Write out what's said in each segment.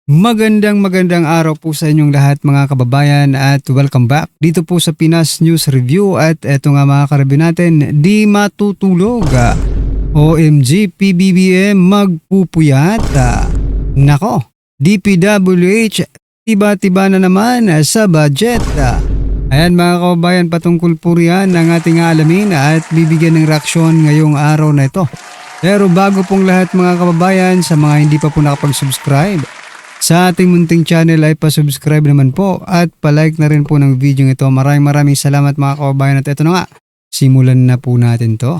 Magandang araw po sa inyong lahat mga kababayan at welcome back dito po sa Pinas News Review at eto nga mga karabyo natin, di matutulog. OMG, PBBM magpupuyat. Nako, DPWH, tiba-tiba na naman sa budget. Ayan mga kababayan, patungkol po riyan ang ating alamin at bibigyan ng reaksyon ngayong araw na ito. Pero bago pong lahat mga kababayan, sa mga hindi pa po nakapag-subscribe sa ating munting channel ay pa-subscribe naman po at pa-like na rin po ng video ito. Maraming salamat mga kababayan at ito na nga, simulan na po natin to.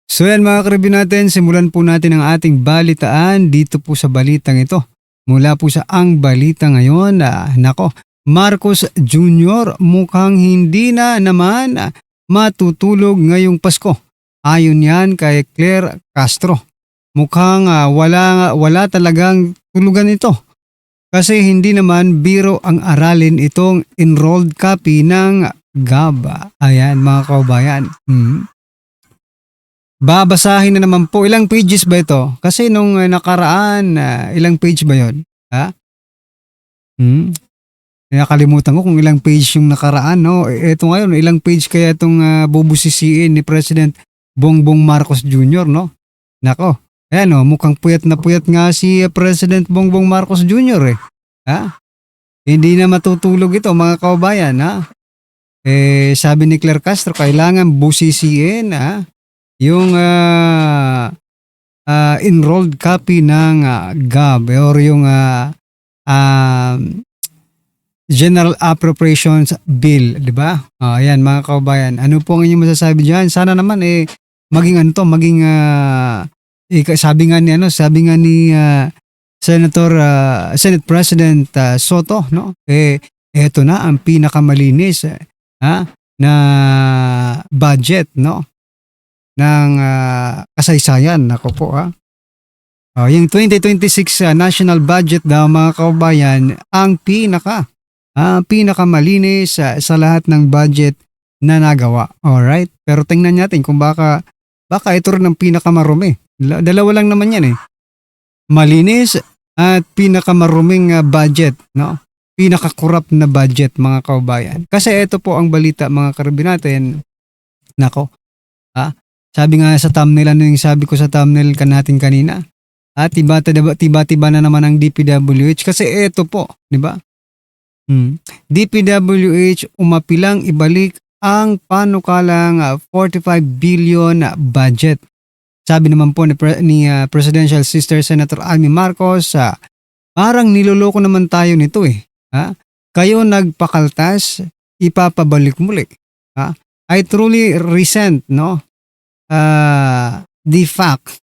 So yan mga karibin natin, simulan po natin ang ating balitaan dito po sa balitang ito. Mula po sa Ang Balita Ngayon, nako, Marcos Jr. mukhang hindi na naman matutulog ngayong Pasko. Ayon yan kay Claire Castro. Mukhang wala talagang tulugan ito. Kasi hindi naman biro ang aralin itong enrolled copy ng GAB. Ayan mga kaubayan. Babasahin na naman po. Ilang pages ba ito? Kasi nung nakaraan, ilang page ba yon? Ha? Nakalimutan ko kung ilang page yung nakaraan, no? Ito ngayon, ilang page kaya itong bubusisiin ni President Bongbong Marcos Jr., no? Nako, ayan o, mukhang puyat na puyat nga si President Bongbong Marcos Jr. Ha? Hindi na matutulog ito mga kaubayan, ha? Sabi ni Claire Castro, kailangan busisiin, ha? Yung enrolled copy ng GAB or yung General Appropriations Bill, di ba? Ayan mga kababayan. Ano po ang inyong masasabi diyan? Sana naman maging sabi nga ni Senate President Soto, no? Eto na ang pinakamalinis na budget, no? Ng kasaysayan, nako po yung 2026 national budget daw mga kababayan ang pinakamalinis sa lahat ng budget na nagawa. Alright? Pero tingnan natin kung baka ito rin ang pinakamarumi. Dalawa lang naman yan Malinis at pinakamaruming budget, no? Pinakakurap na budget mga kaubayan. Kasi ito po ang balita mga karabin natin. Nako. Sabi nga sa thumbnail, ano yung sabi ko sa thumbnail natin kanina? Tiba-tiba na naman ang DPWH kasi ito po, di ba? DPWH umapilang ibalik ang panukalang 45 billion budget. Sabi naman po ni Presidential Sister Senator Amy Marcos, parang niloloko naman tayo nito Kayo nagpakaltas, ipapabalik muli. I truly resent, no? The fact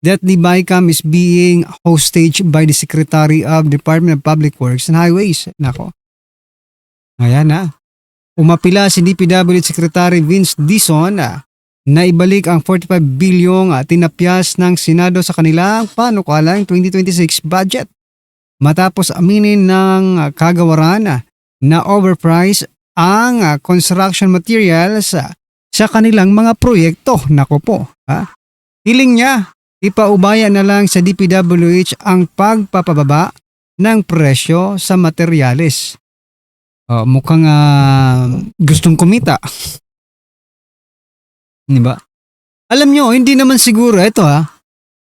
that the BICAM is being hostage by the Secretary of Department of Public Works and Highways. Nako. Ayan Umapila si DPWH Secretary Vince Dizon na ibalik ang 45 bilyong tinapyas ng Senado sa kanilang panukalang 2026 budget. Matapos aminin ng kagawaran na overpriced ang construction materials sa kanilang mga proyekto. Nako po. Hiling niya, ipaubaya na lang sa DPWH ang pagpapababa ng presyo sa materyales. Mukhang gustong kumita. Diba? Alam nyo, hindi naman siguro, ito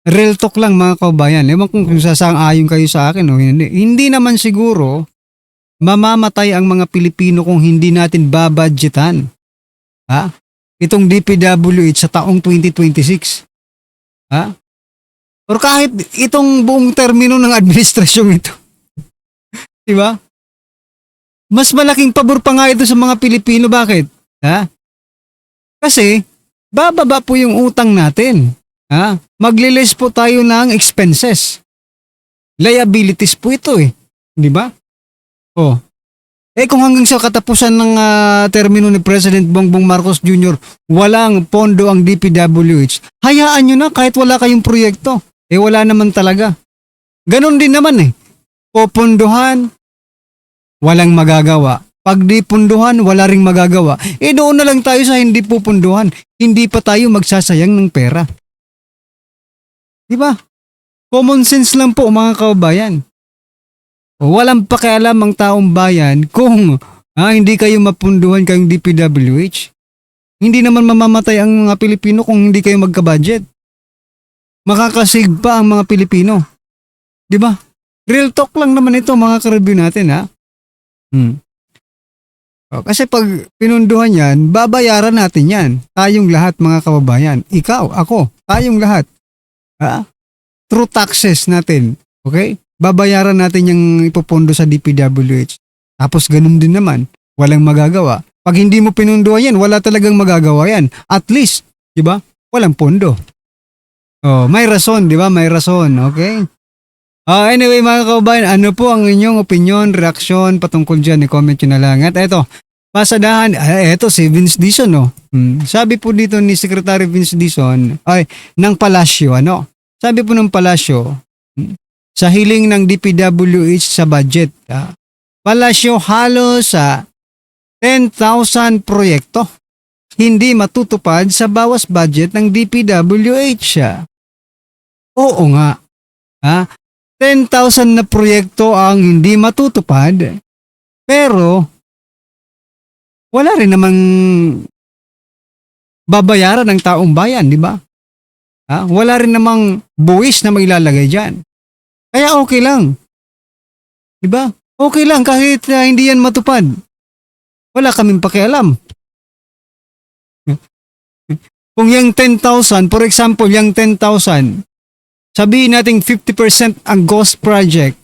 real talk lang mga kaubayan. Ewan kung sasang-ayon kayo sa akin o hindi. Hindi naman siguro mamamatay ang mga Pilipino kung hindi natin babudgetan. Itong DPWH sa taong 2026. Or kahit itong buong termino ng administrasyong ito. Diba? Mas malaking pabor pa nga ito sa mga Pilipino. Bakit? Kasi, bababa po yung utang natin. Maglilis po tayo ng expenses. Liabilities po ito Diba? Kung hanggang sa katapusan ng termino ni President Bongbong Marcos Jr., walang pondo ang DPWH, hayaan nyo na kahit wala kayong proyekto. Wala naman talaga. Ganon din naman Popondohan, walang magagawa. Pag di punduhan, wala ring magagawa. Doon na lang tayo sa hindi pupunduhan. Hindi pa tayo magsasayang ng pera. Di ba? Common sense lang po mga kababayan. Walang pakialam ang taong bayan kung hindi kayo mapunduhan kayong DPWH. Hindi naman mamamatay ang mga Pilipino kung hindi kayo magka-budget. Makakasig pa ang mga Pilipino. Di ba? Real talk lang naman ito mga ka-review natin ha. Kasi pag pinunduhan yan, babayaran natin yan. Tayong lahat mga kababayan. Ikaw, ako, tayong lahat. Through taxes natin. Okay? Babayaran natin yung ipopondo sa DPWH. Tapos ganun din naman. Walang magagawa. Pag hindi mo pinunduhan yan, wala talagang magagawa yan. At least, di ba? Walang pondo. May rason, di ba? May rason. Okay? Anyway mga kababayan, ano po ang inyong opinion, reaksyon patungkol dyan? I-comment nyo na lang. At eto, pasadahan, eto si Vince Dizon, no? Sabi po dito ni Secretary Vince Dizon, ng Palasyo, ano? Sabi po ng Palasyo, sa hiling ng DPWH sa budget, Palasyo halos sa 10,000 proyekto hindi matutupad sa bawas budget ng DPWH. Oo nga. 10,000 na proyekto ang hindi matutupad, pero wala rin namang babayaran ng taong bayan, di ba? Wala rin namang buwis na mailalagay dyan. Kaya okay lang. Di ba? Okay lang kahit hindi yan matupad. Wala kaming pakialam. Kung yung 10,000, for example, yung 10,000, sabihin natin 50% ang ghost project.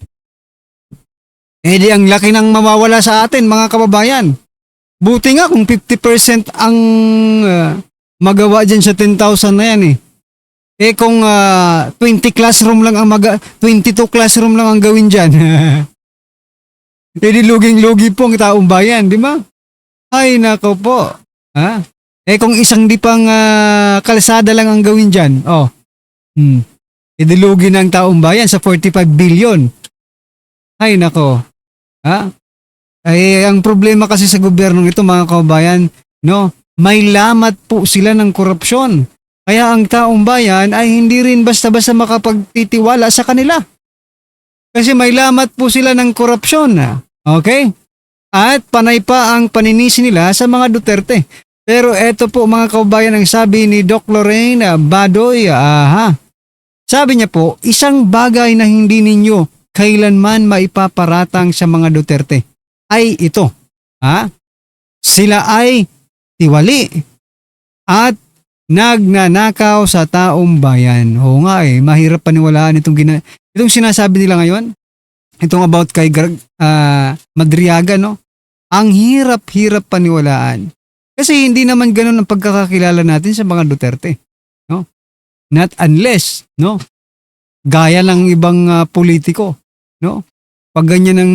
Di ang laki ng mawawala sa atin, mga kababayan. Buti nga kung 50% ang magawa dyan sa 10,000 na yan kung 22 classroom lang ang gawin dyan. Di luging-lugi po ang taong bayan, di ba? Ay, nako po. Kung isang di pang kalsada lang ang gawin dyan, idilugi ng taong bayan sa 45 billion. Ay, nako. Ang problema kasi sa gobyernong ito, mga kababayan, no, may lamat po sila ng korupsyon. Kaya ang taong bayan ay hindi rin basta-basta makapagtitiwala sa kanila. Kasi may lamat po sila ng korupsyon. Okay? At panay pa ang paninisi nila sa mga Duterte. Pero eto po mga kababayan ang sabi ni Doc Lorraine Badoy. Sabi niya po, isang bagay na hindi ninyo kailanman maipaparatang sa mga Duterte ay ito. Sila ay tiwali at nagnanakaw sa taong bayan. Oo nga mahirap paniwalaan itong sinasabi nila ngayon. Itong about kay Madriaga, no? Ang hirap-hirap paniwalaan. Kasi hindi naman ganun ang pagkakakilala natin sa mga Duterte. No? Not unless, no? Gaya ng ibang politiko, no? Pag ganyan ang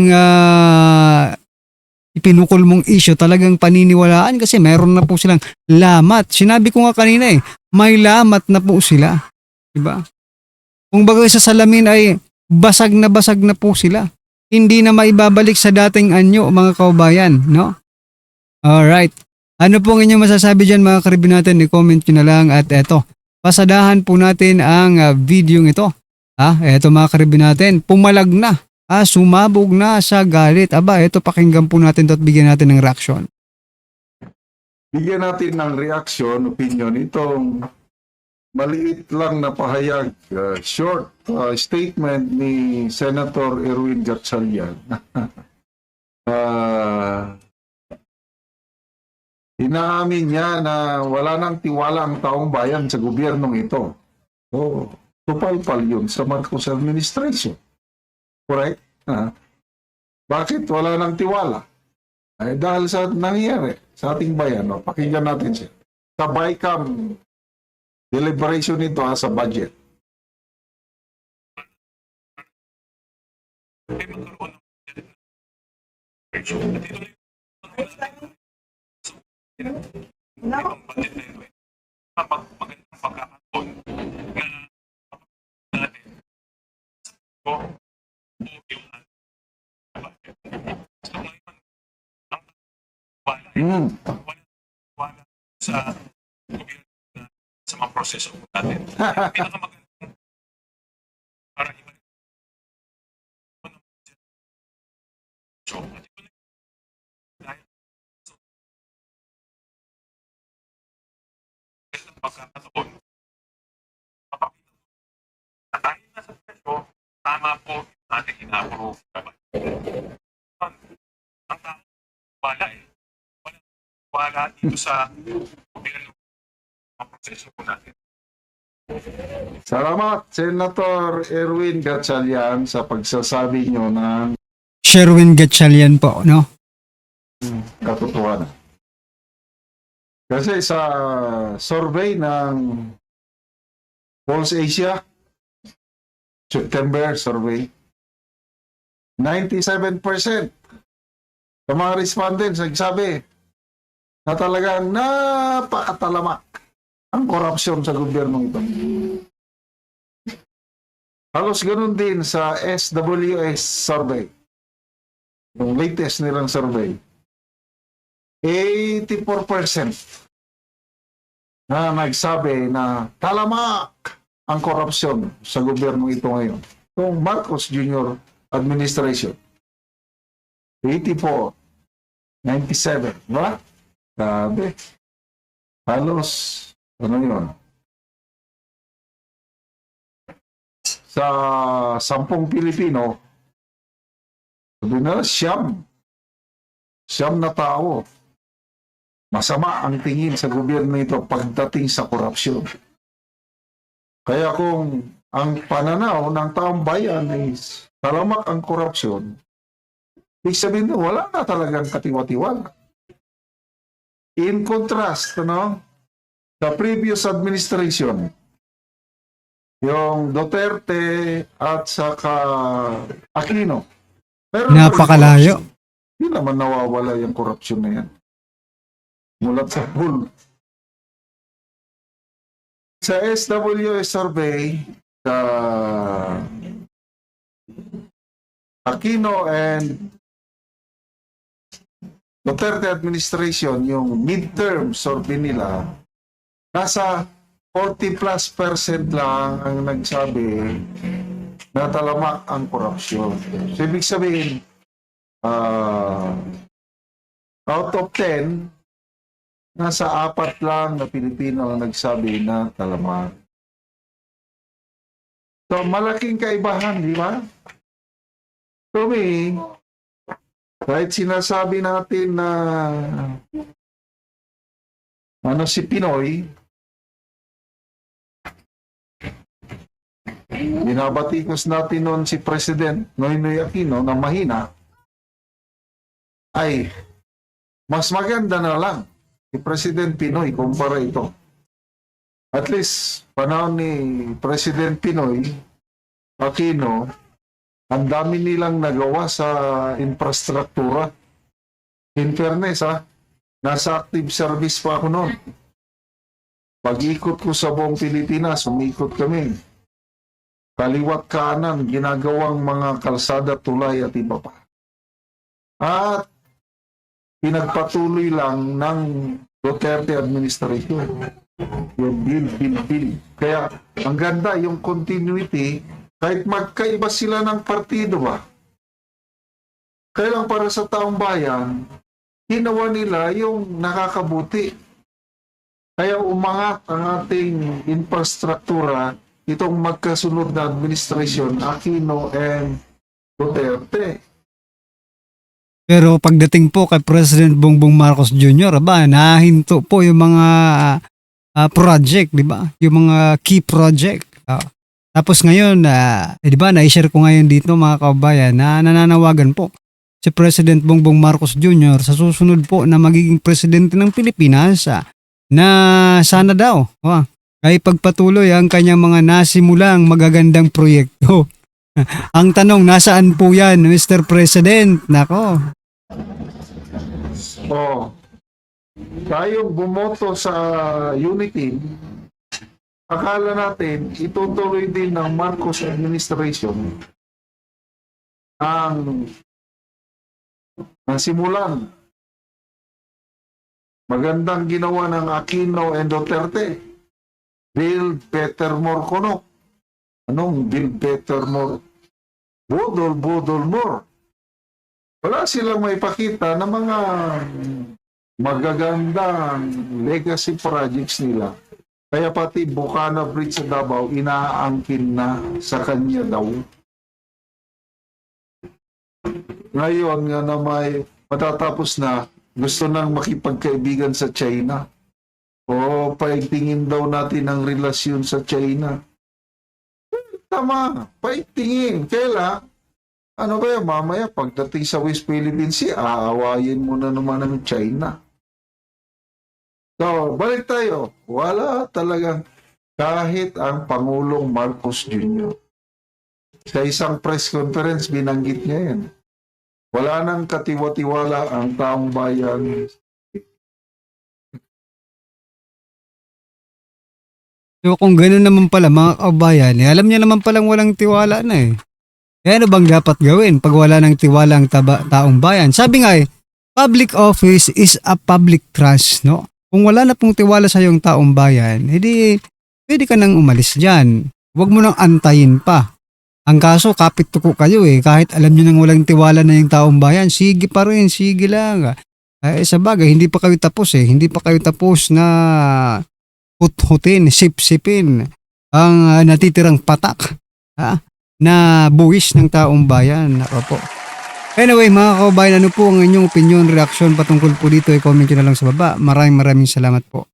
ipinukol mong issue, talagang paniniwalaan kasi meron na po silang lamat. Sinabi ko nga kanina may lamat na po sila. Diba? Kung bagay sa salamin ay basag na po sila. Hindi na maibabalik sa dating anyo, mga kaubayan, no? Alright. Ano po ang inyong masasabi dyan, mga karibin natin? I-comment nyo na lang at eto. Pasadahan po natin ang video ito. Eto mga karibin natin, pumalag na. Sumabog na sa galit. Ito pakinggan po natin at bigyan natin ng reaksyon. Bigyan natin ng reaksyon, opinion itong maliit lang na pahayag, short statement ni Senator Erwin Gatchalian. Inaamin niya na wala nang tiwala ang taong bayan sa gobyernong ito. Tupalpal yun sa Marcos administration. Correct? Bakit wala nang tiwala? Dahil sa nangyayari sa ating bayan. Pakinggan natin siya. Sa BICAM deliberation nito sa budget. Mm. wala sa gobyerno sa mga proseso po natin. Pinakamagandang para ibalik ko ng so, at ito na dahil sa magandang pagkakataon, mapakita na kahit nasa presyo, tama po yung ating ina-approve. Ang tao, wala eh. Wala dito sa gobyerno ang proseso po natin. Salamat, Senator Erwin Gatchalian, sa pagsasabi nyo ng Sherwin Gatchalian po, no? katotohanan. Kasi sa survey ng Pulse Asia, September survey, 97% sa mga respondents nagsabi na talagang napakatalamak ang korupsyon sa gobyerno ito. Halos ganun din sa SWS survey. Yung latest nilang survey. 84% na nagsabi na talamak ang korupsyon sa gobyerno ito ngayon. Itong Marcos Jr. administration. 84, 97, ba? Grabe. Halos, ano yun? Sa 10 Pilipino, sabi na, siyam na tao. Masama ang tingin sa gobyerno ito pagdating sa korupsyon. Kaya kung ang pananaw ng taong bayan is talamak ang korupsyon, ibig sabihin wala na talagang katiwa-tiwala. In contrast, sa previous administration, yung Duterte at saka Aquino, meron Napakalayo. hindi naman nawawala yung korupsyon na yan. Mula sa pool. Sa SWS survey, sa Aquino and Duterte administration, yung midterm survey nila, nasa 40+% lang ang nagsabi na talamak ang korupsyon. So, ibig sabihin, out of 10, nasa 4 lang na Pilipino ang nagsabi na talamak. So, malaking kaibahan, di ba? To me, kahit sinasabi natin na si Pinoy, binabatikos natin noon si President Noynoy Aquino na mahina, ay mas maganda na lang si President Pinoy kumpara ito. At least, panahon ni President Pinoy Aquino, ang dami nilang nagawa sa infrastruktura. In fairness, nasa active service pa ako noon. Pag-ikot ko sa buong Pilipinas, umikot kami. Kaliwat kanan, ginagawang mga kalsada, tulay at iba pa. At pinagpatuloy lang ng Duterte administration. Yung bill. Kaya ang ganda yung continuity, kahit magkaiba sila ng partido ba. Kaya lang para sa taong bayan, ginawa nila yung nakakabuti. Kaya umangat ang ating infrastruktura, itong magkasunod na administrasyon, Aquino and Duterte. Pero pagdating po kay President Bongbong Marcos Jr., nahinto po yung mga project, di ba? Yung mga key project. Tapos ngayon, di ba, na-share ko ngayon dito mga kabayan na nananawagan po si President Bongbong Marcos Jr. sa susunod po na magiging presidente ng Pilipinas na sana daw ay pagpatuloy ang kanyang mga nasimulang magagandang proyekto. Ang tanong, nasaan po yan, Mr. President? Nako. Tayong bumoto sa unity, akala natin itutuloy din ng Marcos administration ang nasimulan Magandang ginawa ng Aquino and Duterte. Build better more kuno. Anong build better more? Budol, budol more. Wala silang may pakita ng mga magagandang legacy projects nila. Kaya pati Bukana Bridge sa Davao, inaangkin na sa kanya daw. Ngayon nga na may matatapos na, gusto nang makipagkaibigan sa China. O paigtingin daw natin ang relasyon sa China. Tama, paigtingin. Kailan? Ano kaya mamaya pagdating sa West Philippine Sea, aawayin mo na naman ng China. So, balik tayo. Wala talagang kahit ang Pangulong Marcos Jr. Sa isang press conference, binanggit niya yan. Wala nang katiwa-tiwala ang taong bayan. So kung gano'n naman pala mga kabayan, alam niya naman palang walang tiwala na eh. Eh ano bang dapat gawin pag wala ng tiwala ang taong bayan? Sabi nga public office is a public trust, no? Kung wala na pong tiwala sa yung taong bayan, edi pwede ka nang umalis dyan. Huwag mo nang antayin pa. Ang kaso, kapit tuko kayo eh. Kahit alam nyo nang walang tiwala na yung taong bayan, sige pa rin, sige lang. Sa bagay, hindi pa kayo tapos eh. Hindi pa kayo tapos na hut-hutin, sip-sipin ang natitirang patak na buwis ng taong bayan. Ako po. Anyway, mga kabayan, ano po ang inyong opinion, reaksyon patungkol po dito? I-comment nyo na lang sa baba. Maraming salamat po.